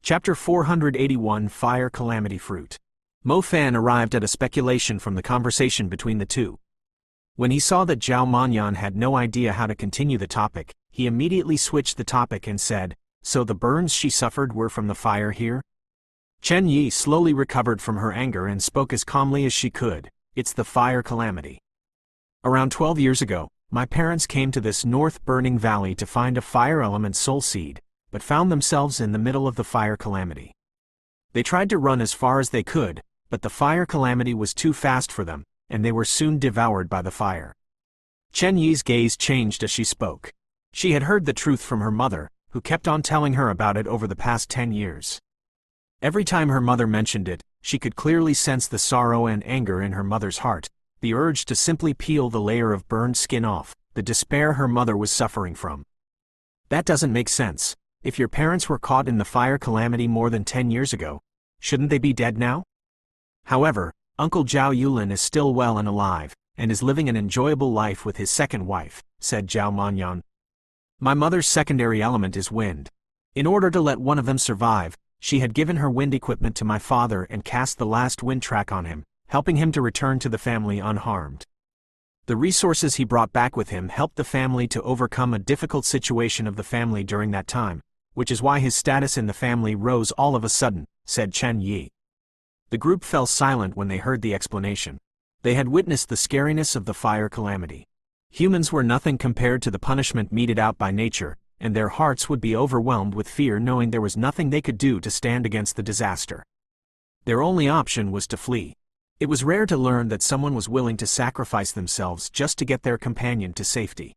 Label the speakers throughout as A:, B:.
A: Chapter 481 Fire Calamity Fruit. Mo Fan arrived at a speculation from the conversation between the two. When he saw that Zhao Manyan had no idea how to continue the topic, he immediately switched the topic and said, "So the burns she suffered were from the fire here?" Chen Yi slowly recovered from her anger and spoke as calmly as she could. "It's the fire calamity. Around 12 years ago, my parents came to this North Burning Valley to find a fire element soul seed, but found themselves in the middle of the fire calamity. They tried to run as far as they could, but the fire calamity was too fast for them, and they were soon devoured by the fire." Chen Yi's gaze changed as she spoke. She had heard the truth from her mother, who kept on telling her about it over the past 10 years. Every time her mother mentioned it, she could clearly sense the sorrow and anger in her mother's heart, the urge to simply peel the layer of burned skin off, the despair her mother was suffering from. "That doesn't make sense. If your parents were caught in the fire calamity more than 10 years ago, shouldn't they be dead now? However, Uncle Zhao Yulin is still well and alive, and is living an enjoyable life with his second wife," said Zhao Manyan. "My mother's secondary element is wind. In order to let one of them survive, she had given her wind equipment to my father and cast the last wind track on him, helping him to return to the family unharmed. The resources he brought back with him helped the family to overcome a difficult situation of the family during that time, which is why his status in the family rose all of a sudden," said Chen Yi. The group fell silent when they heard the explanation. They had witnessed the scariness of the fire calamity. Humans were nothing compared to the punishment meted out by nature, and their hearts would be overwhelmed with fear knowing there was nothing they could do to stand against the disaster. Their only option was to flee. It was rare to learn that someone was willing to sacrifice themselves just to get their companion to safety.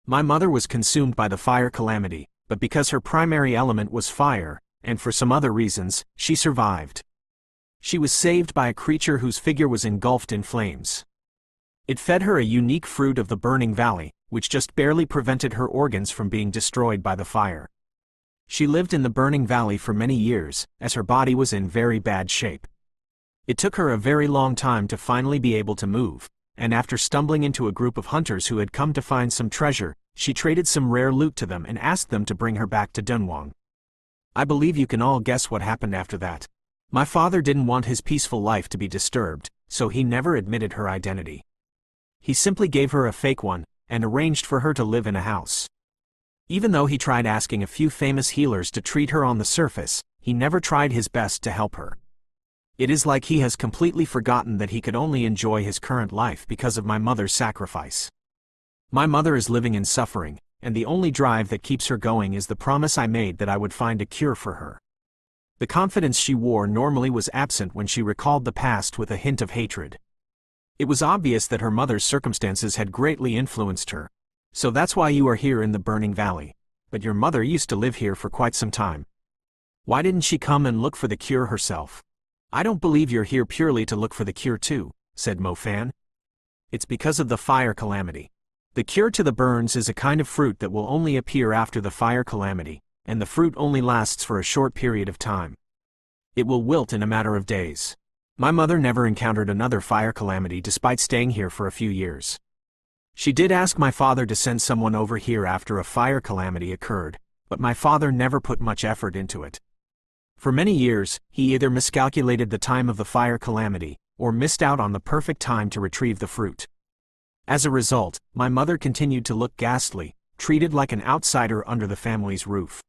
A: "My mother was consumed by the fire calamity, but because her primary element was fire, and for some other reasons, she survived. She was saved by a creature whose figure was engulfed in flames. It fed her a unique fruit of the burning valley, which just barely prevented her organs from being destroyed by the fire. She lived in the burning valley for many years, as her body was in very bad shape. It took her a very long time to finally be able to move, and after stumbling into a group of hunters who had come to find some treasure, she traded some rare loot to them and asked them to bring her back to Dunhuang. I believe you can all guess what happened after that. My father didn't want his peaceful life to be disturbed, so he never admitted her identity. He simply gave her a fake one, and arranged for her to live in a house. Even though he tried asking a few famous healers to treat her on the surface, he never tried his best to help her. It is like he has completely forgotten that he could only enjoy his current life because of my mother's sacrifice. My mother is living in suffering, and the only drive that keeps her going is the promise I made that I would find a cure for her." The confidence she wore normally was absent when she recalled the past with a hint of hatred. It was obvious that her mother's circumstances had greatly influenced her. "So that's why you are here in the Burning Valley. But your mother used to live here for quite some time. Why didn't she come and look for the cure herself?" "I don't believe you're here purely to look for the cure too," said Mo Fan. "It's because of the fire calamity. The cure to the burns is a kind of fruit that will only appear after the fire calamity, and the fruit only lasts for a short period of time. It will wilt in a matter of days. My mother never encountered another fire calamity despite staying here for a few years. She did ask my father to send someone over here after a fire calamity occurred, but my father never put much effort into it. For many years, he either miscalculated the time of the fire calamity, or missed out on the perfect time to retrieve the fruit. As a result, my mother continued to look ghastly, treated like an outsider under the family's roof.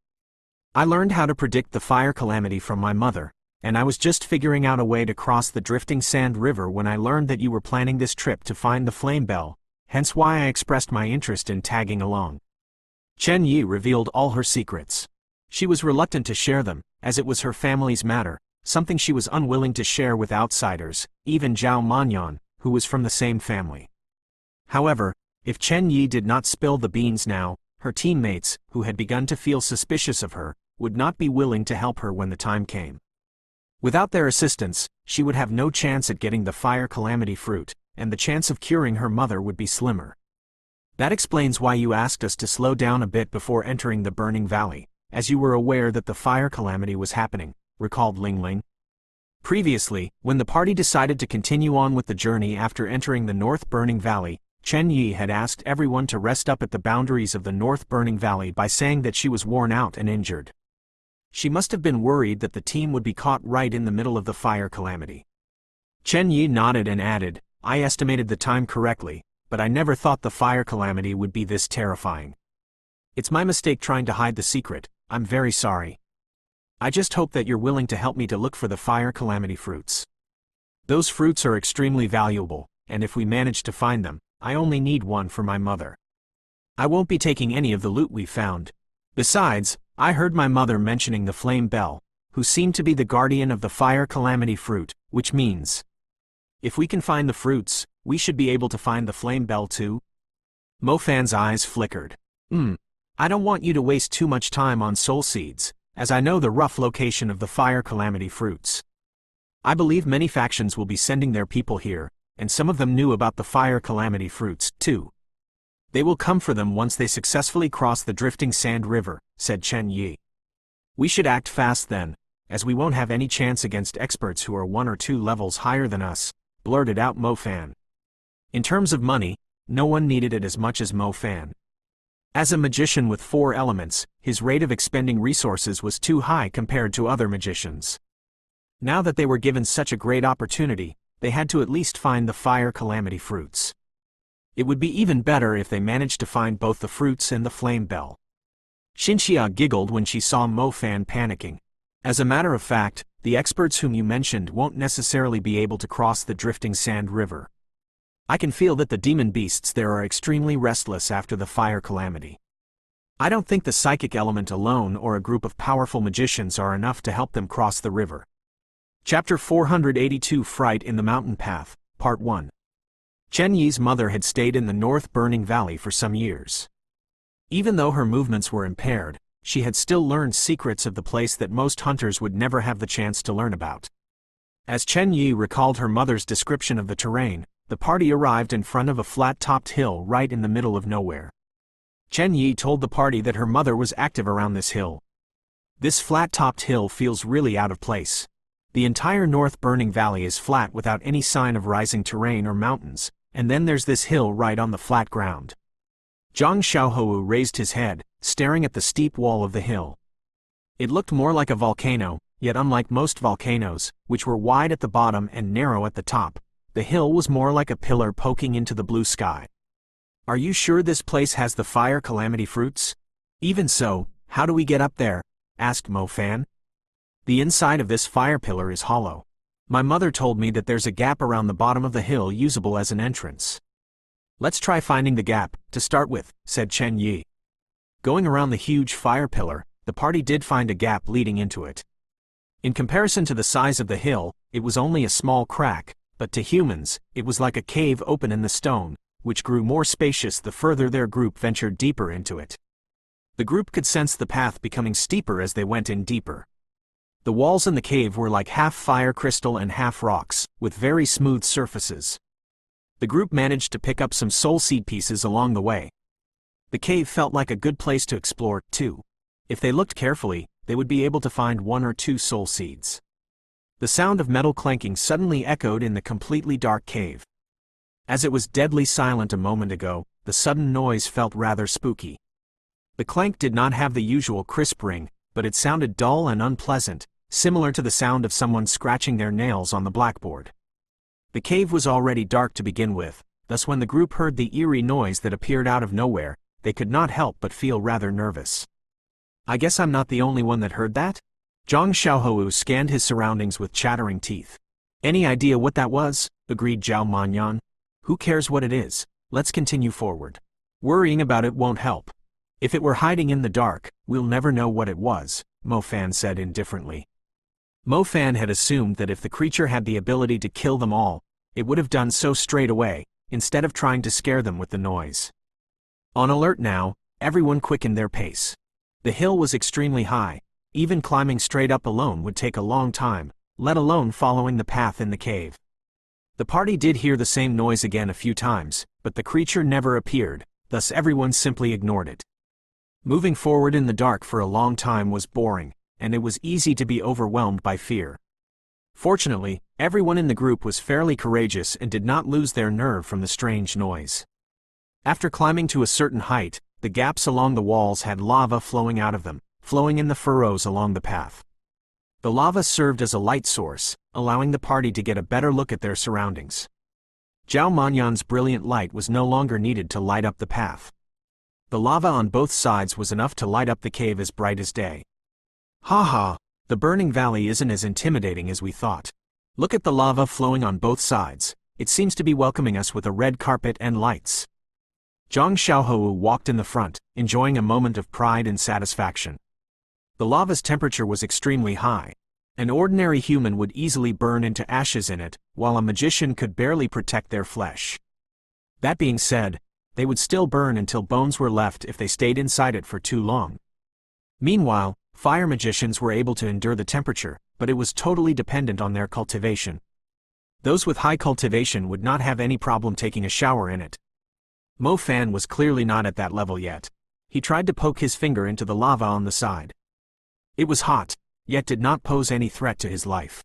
A: I learned how to predict the fire calamity from my mother, and I was just figuring out a way to cross the drifting sand river when I learned that you were planning this trip to find the flame bell, hence why I expressed my interest in tagging along." Chen Yi revealed all her secrets. She was reluctant to share them, as it was her family's matter, something she was unwilling to share with outsiders, even Zhao Manyan, who was from the same family. However, if Chen Yi did not spill the beans now, her teammates, who had begun to feel suspicious of her, would not be willing to help her when the time came. Without their assistance, she would have no chance at getting the fire calamity fruit, and the chance of curing her mother would be slimmer. "That explains why you asked us to slow down a bit before entering the Burning Valley, as you were aware that the fire calamity was happening," recalled Ling Ling. Previously, when the party decided to continue on with the journey after entering the North Burning Valley, Chen Yi had asked everyone to rest up at the boundaries of the North Burning Valley by saying that she was worn out and injured. She must have been worried that the team would be caught right in the middle of the fire calamity. Chen Yi nodded and added, I estimated the time correctly, but I never thought the fire calamity would be this terrifying. It's my mistake trying to hide the secret, I'm very sorry. I just hope that you're willing to help me to look for the fire calamity fruits. Those fruits are extremely valuable, and if we manage to find them, I only need one for my mother. I won't be taking any of the loot we found. Besides, I heard my mother mentioning the Flame Bell, who seemed to be the guardian of the fire calamity fruit, which means, if we can find the fruits, we should be able to find the Flame Bell too? Mo Fan's eyes flickered. I don't want you to waste too much time on soul seeds, as I know the rough location of the fire calamity fruits. I believe many factions will be sending their people here, and some of them knew about the fire calamity fruits, too. They will come for them once they successfully cross the drifting sand river, said Chen Yi. We should act fast then, as we won't have any chance against experts who are 1 or 2 levels higher than us, blurted out Mo Fan. In terms of money, no one needed it as much as Mo Fan. As a magician with 4 elements, his rate of expending resources was too high compared to other magicians. Now that they were given such a great opportunity, they had to at least find the fire calamity fruits. It would be even better if they managed to find both the fruits and the Flame Bell. Xinxia giggled when she saw Mo Fan panicking. As a matter of fact, the experts whom you mentioned won't necessarily be able to cross the drifting sand river. I can feel that the demon beasts there are extremely restless after the fire calamity. I don't think the psychic element alone or a group of powerful magicians are enough to help them cross the river. Chapter 482 Fright in the Mountain Path, Part 1. Chen Yi's mother had stayed in the North Burning Valley for some years. Even though her movements were impaired, she had still learned secrets of the place that most hunters would never have the chance to learn about. As Chen Yi recalled her mother's description of the terrain, the party arrived in front of a flat-topped hill right in the middle of nowhere. Chen Yi told the party that her mother was active around this hill. This flat-topped hill feels really out of place. The entire North Burning Valley is flat without any sign of rising terrain or mountains, and then there's this hill right on the flat ground. Zhang Xiaohou raised his head, staring at the steep wall of the hill. It looked more like a volcano, yet unlike most volcanoes, which were wide at the bottom and narrow at the top, the hill was more like a pillar poking into the blue sky. Are you sure this place has the fire calamity fruits? Even so, how do we get up there? Asked Mo Fan. The inside of this fire pillar is hollow. My mother told me that there's a gap around the bottom of the hill usable as an entrance. Let's try finding the gap, to start with, said Chen Yi. Going around the huge fire pillar, the party did find a gap leading into it. In comparison to the size of the hill, it was only a small crack, but to humans, it was like a cave open in the stone, which grew more spacious the further their group ventured deeper into it. The group could sense the path becoming steeper as they went in deeper. The walls in the cave were like half fire crystal and half rocks, with very smooth surfaces. The group managed to pick up some soul seed pieces along the way. The cave felt like a good place to explore, too. If they looked carefully, they would be able to find 1 or 2 soul seeds. The sound of metal clanking suddenly echoed in the completely dark cave. As it was deadly silent a moment ago, the sudden noise felt rather spooky. The clank did not have the usual crisp ring, but it sounded dull and unpleasant, similar to the sound of someone scratching their nails on the blackboard. The cave was already dark to begin with, thus when the group heard the eerie noise that appeared out of nowhere, they could not help but feel rather nervous. I guess I'm not the only one that heard that? Zhang Xiaohou scanned his surroundings with chattering teeth. Any idea what that was? Agreed Zhao Manyan. Who cares what it is? Let's continue forward. Worrying about it won't help. If it were hiding in the dark, we'll never know what it was, Mo Fan said indifferently. Mo Fan had assumed that if the creature had the ability to kill them all, it would have done so straight away, instead of trying to scare them with the noise. On alert now, everyone quickened their pace. The hill was extremely high. Even climbing straight up alone would take a long time, let alone following the path in the cave. The party did hear the same noise again a few times, but the creature never appeared, thus everyone simply ignored it. Moving forward in the dark for a long time was boring, and it was easy to be overwhelmed by fear. Fortunately, everyone in the group was fairly courageous and did not lose their nerve from the strange noise. After climbing to a certain height, the gaps along the walls had lava flowing out of them, flowing in the furrows along the path. The lava served as a light source, allowing the party to get a better look at their surroundings. Zhao Manyan's brilliant light was no longer needed to light up the path. The lava on both sides was enough to light up the cave as bright as day. Ha! The burning valley isn't as intimidating as we thought. Look at the lava flowing on both sides. It seems to be welcoming us with a red carpet and lights. Zhang Xiaohou walked in the front, enjoying a moment of pride and satisfaction. The lava's temperature was extremely high. An ordinary human would easily burn into ashes in it, while a magician could barely protect their flesh. That being said, they would still burn until bones were left if they stayed inside it for too long. Meanwhile, fire magicians were able to endure the temperature, but it was totally dependent on their cultivation. Those with high cultivation would not have any problem taking a shower in it. Mo Fan was clearly not at that level yet. He tried to poke his finger into the lava on the side. It was hot, yet did not pose any threat to his life.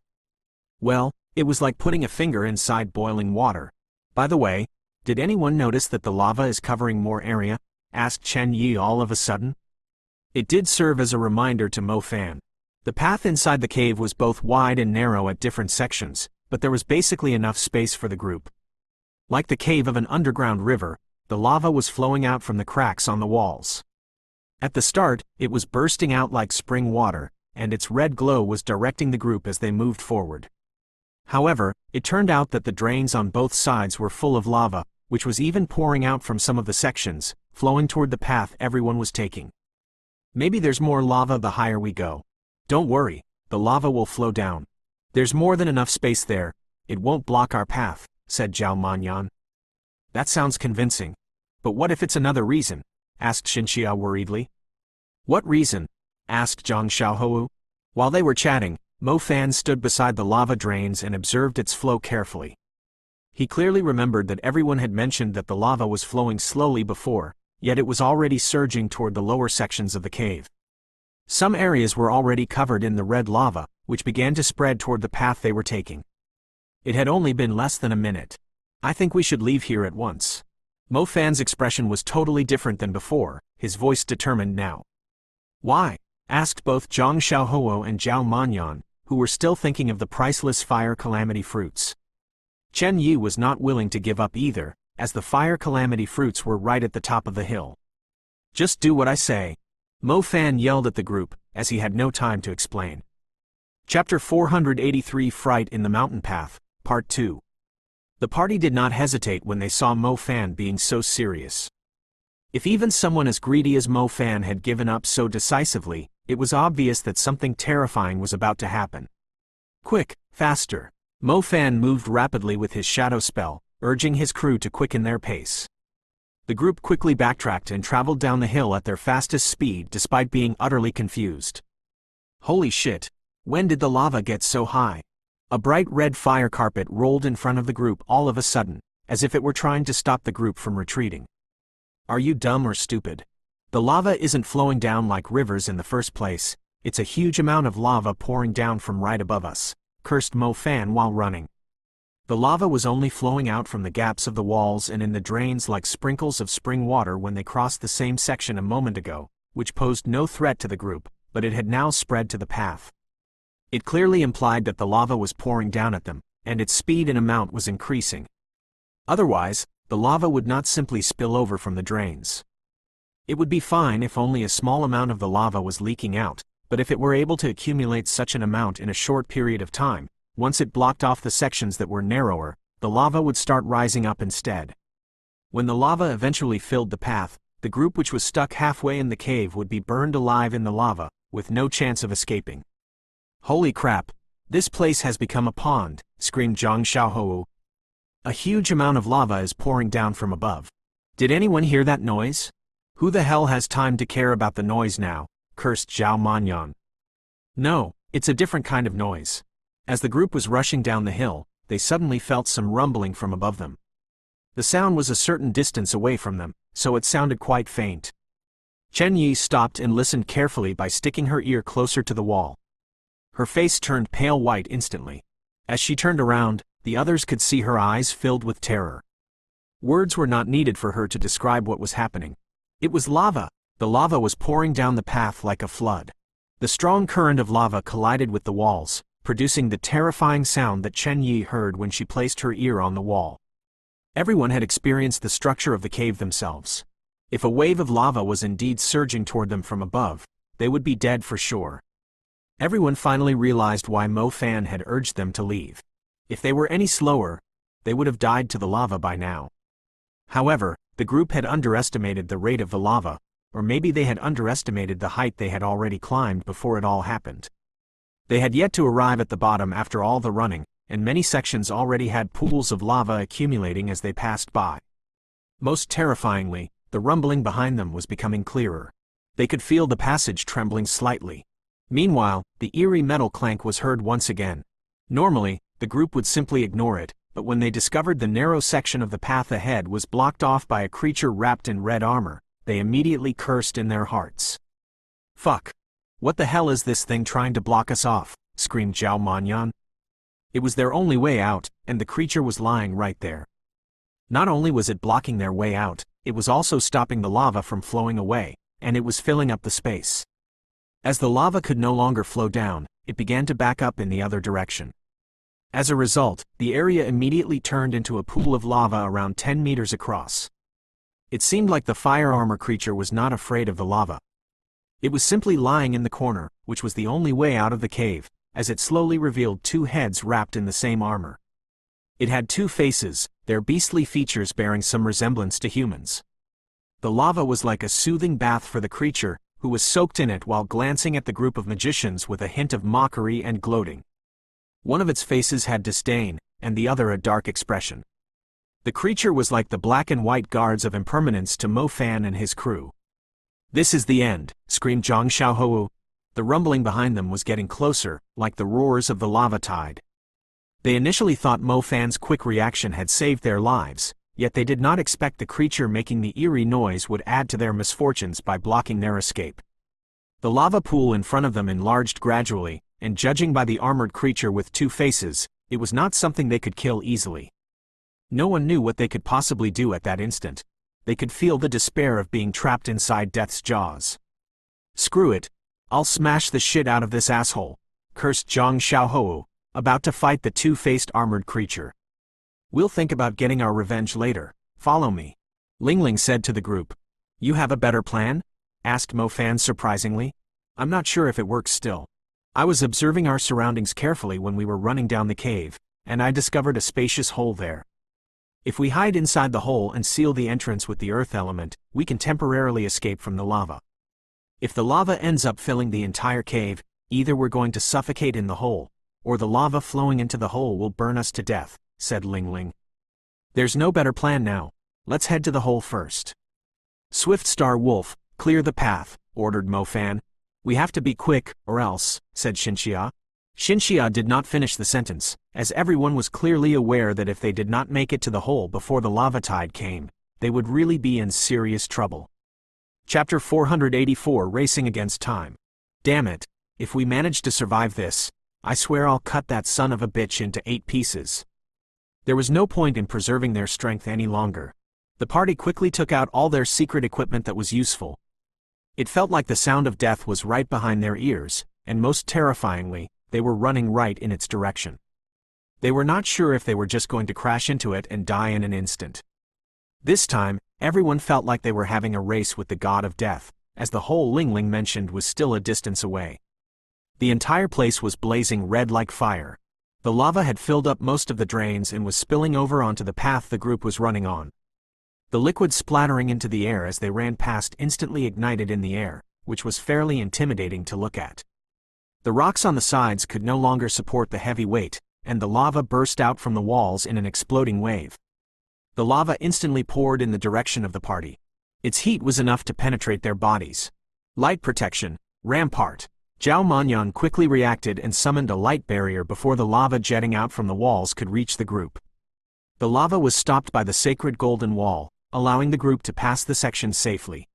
A: Well, it was like putting a finger inside boiling water. By the way, did anyone notice that the lava is covering more area? Asked Chen Yi all of a sudden. It did serve as a reminder to Mo Fan. The path inside the cave was both wide and narrow at different sections, but there was basically enough space for the group. Like the cave of an underground river, the lava was flowing out from the cracks on the walls. At the start, it was bursting out like spring water, and its red glow was directing the group as they moved forward. However, it turned out that the drains on both sides were full of lava, which was even pouring out from some of the sections, flowing toward the path everyone was taking. Maybe there's more lava the higher we go. Don't worry, the lava will flow down. There's more than enough space there, it won't block our path, said Zhao Manyan. That sounds convincing. But what if it's another reason? Asked Xinxia worriedly. What reason? Asked Zhang Xiaohou. While they were chatting, Mo Fan stood beside the lava drains and observed its flow carefully. He clearly remembered that everyone had mentioned that the lava was flowing slowly before, yet it was already surging toward the lower sections of the cave. Some areas were already covered in the red lava, which began to spread toward the path they were taking. It had only been less than a minute. I think we should leave here at once. Mo Fan's expression was totally different than before, his voice determined now. Why? Asked both Zhang Xiaohou and Zhao Manyan, who were still thinking of the priceless fire calamity fruits. Chen Yi was not willing to give up either, as the fire calamity fruits were right at the top of the hill. Just do what I say. Mo Fan yelled at the group, as he had no time to explain. Chapter 483 Fright in the Mountain Path, Part 2. The party did not hesitate when they saw Mo Fan being so serious. If even someone as greedy as Mo Fan had given up so decisively, it was obvious that something terrifying was about to happen. Quick, faster. Mo Fan moved rapidly with his shadow spell, urging his crew to quicken their pace. The group quickly backtracked and traveled down the hill at their fastest speed despite being utterly confused. Holy shit! When did the lava get so high? A bright red fire carpet rolled in front of the group all of a sudden, as if it were trying to stop the group from retreating. Are you dumb or stupid? The lava isn't flowing down like rivers in the first place, it's a huge amount of lava pouring down from right above us, cursed Mo Fan while running. The lava was only flowing out from the gaps of the walls and in the drains like sprinkles of spring water when they crossed the same section a moment ago, which posed no threat to the group, but it had now spread to the path. It clearly implied that the lava was pouring down at them, and its speed and amount was increasing. Otherwise, the lava would not simply spill over from the drains. It would be fine if only a small amount of the lava was leaking out, but if it were able to accumulate such an amount in a short period of time, once it blocked off the sections that were narrower, the lava would start rising up instead. When the lava eventually filled the path, the group which was stuck halfway in the cave would be burned alive in the lava, with no chance of escaping. Holy crap! This place has become a pond, screamed Zhang Xiaohou. A huge amount of lava is pouring down from above. Did anyone hear that noise? Who the hell has time to care about the noise now? Cursed Zhao Manyan. No, it's a different kind of noise. As the group was rushing down the hill, they suddenly felt some rumbling from above them. The sound was a certain distance away from them, so it sounded quite faint. Chen Yi stopped and listened carefully by sticking her ear closer to the wall. Her face turned pale white instantly. As she turned around, the others could see her eyes filled with terror. Words were not needed for her to describe what was happening. It was lava! The lava was pouring down the path like a flood. The strong current of lava collided with the walls, producing the terrifying sound that Chen Yi heard when she placed her ear on the wall. Everyone had experienced the structure of the cave themselves. If a wave of lava was indeed surging toward them from above, they would be dead for sure. Everyone finally realized why Mo Fan had urged them to leave. If they were any slower, they would have died to the lava by now. However, the group had underestimated the rate of the lava, or maybe they had underestimated the height they had already climbed before it all happened. They had yet to arrive at the bottom after all the running, and many sections already had pools of lava accumulating as they passed by. Most terrifyingly, the rumbling behind them was becoming clearer. They could feel the passage trembling slightly. Meanwhile, the eerie metal clank was heard once again. Normally, the group would simply ignore it, but when they discovered the narrow section of the path ahead was blocked off by a creature wrapped in red armor, they immediately cursed in their hearts. "Fuck! What the hell is this thing trying to block us off?" screamed Zhao Manyan. It was their only way out, and the creature was lying right there. Not only was it blocking their way out, it was also stopping the lava from flowing away, and it was filling up the space. As the lava could no longer flow down, it began to back up in the other direction. As a result, the area immediately turned into a pool of lava around 10 meters across. It seemed like the fire armor creature was not afraid of the lava. It was simply lying in the corner, which was the only way out of the cave, as it slowly revealed two heads wrapped in the same armor. It had two faces, their beastly features bearing some resemblance to humans. The lava was like a soothing bath for the creature, who was soaked in it while glancing at the group of magicians with a hint of mockery and gloating. One of its faces had disdain, and the other a dark expression. The creature was like the black and white guards of impermanence to Mo Fan and his crew. "This is the end," screamed Zhang Xiaohou. The rumbling behind them was getting closer, like the roars of the lava tide. They initially thought Mo Fan's quick reaction had saved their lives, yet they did not expect the creature making the eerie noise would add to their misfortunes by blocking their escape. The lava pool in front of them enlarged gradually, and judging by the armored creature with two faces, it was not something they could kill easily. No one knew what they could possibly do at that instant. They could feel the despair of being trapped inside death's jaws. "Screw it. I'll smash the shit out of this asshole," cursed Zhang Xiaohou, about to fight the two-faced armored creature. "We'll think about getting our revenge later. Follow me," Lingling said to the group. "You have a better plan?" asked Mo Fan surprisingly. "I'm not sure if it works still. I was observing our surroundings carefully when we were running down the cave, and I discovered a spacious hole there. If we hide inside the hole and seal the entrance with the earth element, we can temporarily escape from the lava. If the lava ends up filling the entire cave, either we're going to suffocate in the hole, or the lava flowing into the hole will burn us to death," said Lingling. "There's no better plan now. Let's head to the hole first." "Swift Star Wolf, clear the path," ordered Mo Fan. "We have to be quick, or else," said Xinxia. Xinxia did not finish the sentence, as everyone was clearly aware that if they did not make it to the hole before the lava tide came, they would really be in serious trouble. Chapter 484 Racing Against Time. "Damn it, if we manage to survive this, I swear I'll cut that son of a bitch into 8 pieces." There was no point in preserving their strength any longer. The party quickly took out all their secret equipment that was useful. It felt like the sound of death was right behind their ears, and most terrifyingly, they were running right in its direction. They were not sure if they were just going to crash into it and die in an instant. This time, everyone felt like they were having a race with the god of death, as the hole Lingling mentioned was still a distance away. The entire place was blazing red like fire. The lava had filled up most of the drains and was spilling over onto the path the group was running on. The liquid splattering into the air as they ran past instantly ignited in the air, which was fairly intimidating to look at. The rocks on the sides could no longer support the heavy weight, and the lava burst out from the walls in an exploding wave. The lava instantly poured in the direction of the party. Its heat was enough to penetrate their bodies. "Light protection, rampart." Zhao Manyan quickly reacted and summoned a light barrier before the lava jetting out from the walls could reach the group. The lava was stopped by the sacred golden wall, allowing the group to pass the section safely.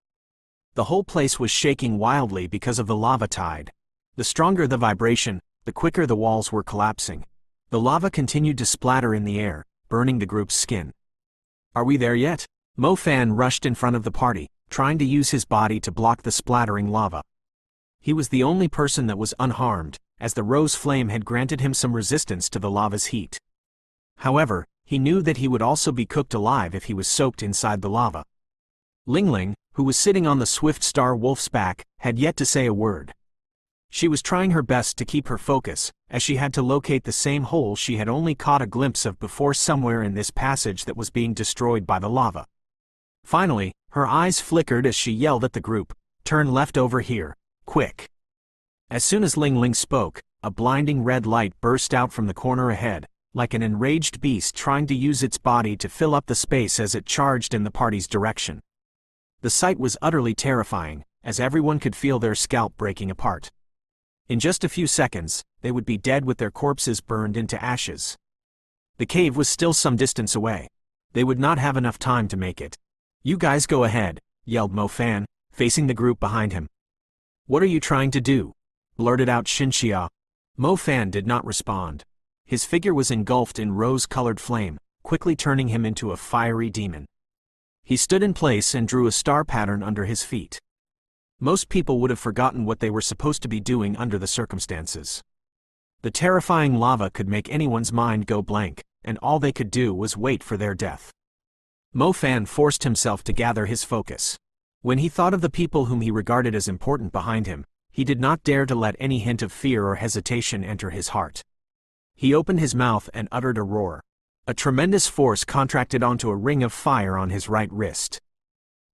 A: The whole place was shaking wildly because of the lava tide. The stronger the vibration, the quicker the walls were collapsing. The lava continued to splatter in the air, burning the group's skin. "Are we there yet?" Mo Fan rushed in front of the party, trying to use his body to block the splattering lava. He was the only person that was unharmed, as the rose flame had granted him some resistance to the lava's heat. However, he knew that he would also be cooked alive if he was soaked inside the lava. Lingling, who was sitting on the Swift Star Wolf's back, had yet to say a word. She was trying her best to keep her focus, as she had to locate the same hole she had only caught a glimpse of before somewhere in this passage that was being destroyed by the lava. Finally, her eyes flickered as she yelled at the group, "Turn left over here, quick!" As soon as Lingling spoke, a blinding red light burst out from the corner ahead, like an enraged beast trying to use its body to fill up the space as it charged in the party's direction. The sight was utterly terrifying, as everyone could feel their scalp breaking apart. In just a few seconds, they would be dead with their corpses burned into ashes. The cave was still some distance away. They would not have enough time to make it. "You guys go ahead," yelled Mo Fan, facing the group behind him. "What are you trying to do?" blurted out Xinxia. Mo Fan did not respond. His figure was engulfed in rose-colored flame, quickly turning him into a fiery demon. He stood in place and drew a star pattern under his feet. Most people would have forgotten what they were supposed to be doing under the circumstances. The terrifying lava could make anyone's mind go blank, and all they could do was wait for their death. Mo Fan forced himself to gather his focus. When he thought of the people whom he regarded as important behind him, he did not dare to let any hint of fear or hesitation enter his heart. He opened his mouth and uttered a roar. A tremendous force contracted onto a ring of fire on his right wrist.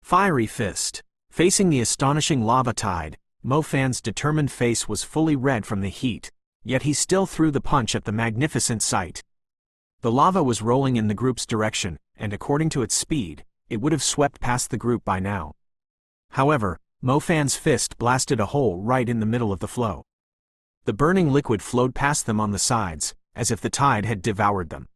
A: Fiery Fist. Facing the astonishing lava tide, Mo Fan's determined face was fully red from the heat, yet he still threw the punch at the magnificent sight. The lava was rolling in the group's direction, and according to its speed, it would have swept past the group by now. However, Mo Fan's fist blasted a hole right in the middle of the flow. The burning liquid flowed past them on the sides, as if the tide had devoured them.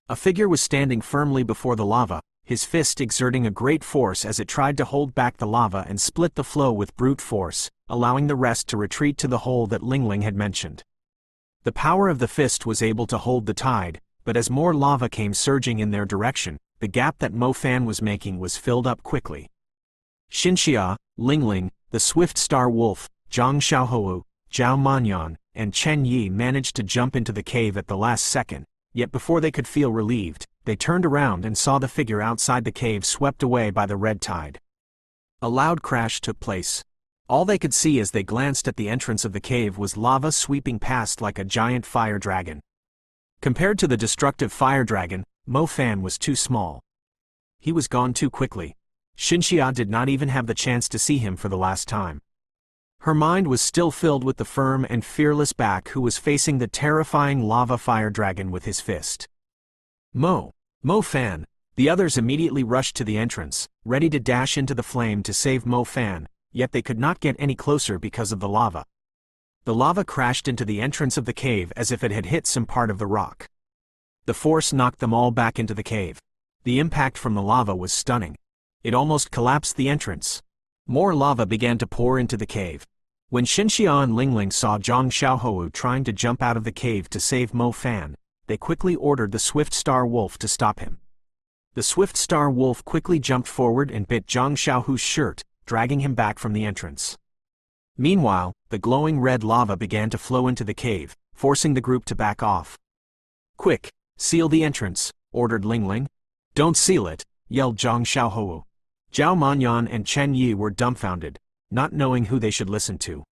A: A figure was standing firmly before the lava, his fist exerting a great force as it tried to hold back the lava and split the flow with brute force, allowing the rest to retreat to the hole that Lingling had mentioned. The power of the fist was able to hold the tide, but as more lava came surging in their direction, the gap that Mo Fan was making was filled up quickly. Xinxia, Lingling, the Swift Star Wolf, Zhang Xiaohou, Zhao Manyan, and Chen Yi managed to jump into the cave at the last second, yet before they could feel relieved, they turned around and saw the figure outside the cave swept away by the red tide. A loud crash took place. All they could see as they glanced at the entrance of the cave was lava sweeping past like a giant fire dragon. Compared to the destructive fire dragon, Mo Fan was too small. He was gone too quickly. Xinxia did not even have the chance to see him for the last time. Her mind was still filled with the firm and fearless back who was facing the terrifying lava fire dragon with his fist. Mo Fan. The others immediately rushed to the entrance, ready to dash into the flame to save Mo Fan, yet they could not get any closer because of the lava. The lava crashed into the entrance of the cave as if it had hit some part of the rock. The force knocked them all back into the cave. The impact from the lava was stunning. It almost collapsed the entrance. More lava began to pour into the cave. When Xinxia and Lingling saw Zhang Xiaohou trying to jump out of the cave to save Mo Fan, they quickly ordered the Swift Star Wolf to stop him. The Swift Star Wolf quickly jumped forward and bit Zhang Xiaohou's shirt, dragging him back from the entrance. Meanwhile, the glowing red lava began to flow into the cave, forcing the group to back off. "Quick, seal the entrance," ordered Lingling. "Don't seal it," yelled Zhang Xiaohou. Zhao Manyan and Chen Yi were dumbfounded, not knowing who they should listen to.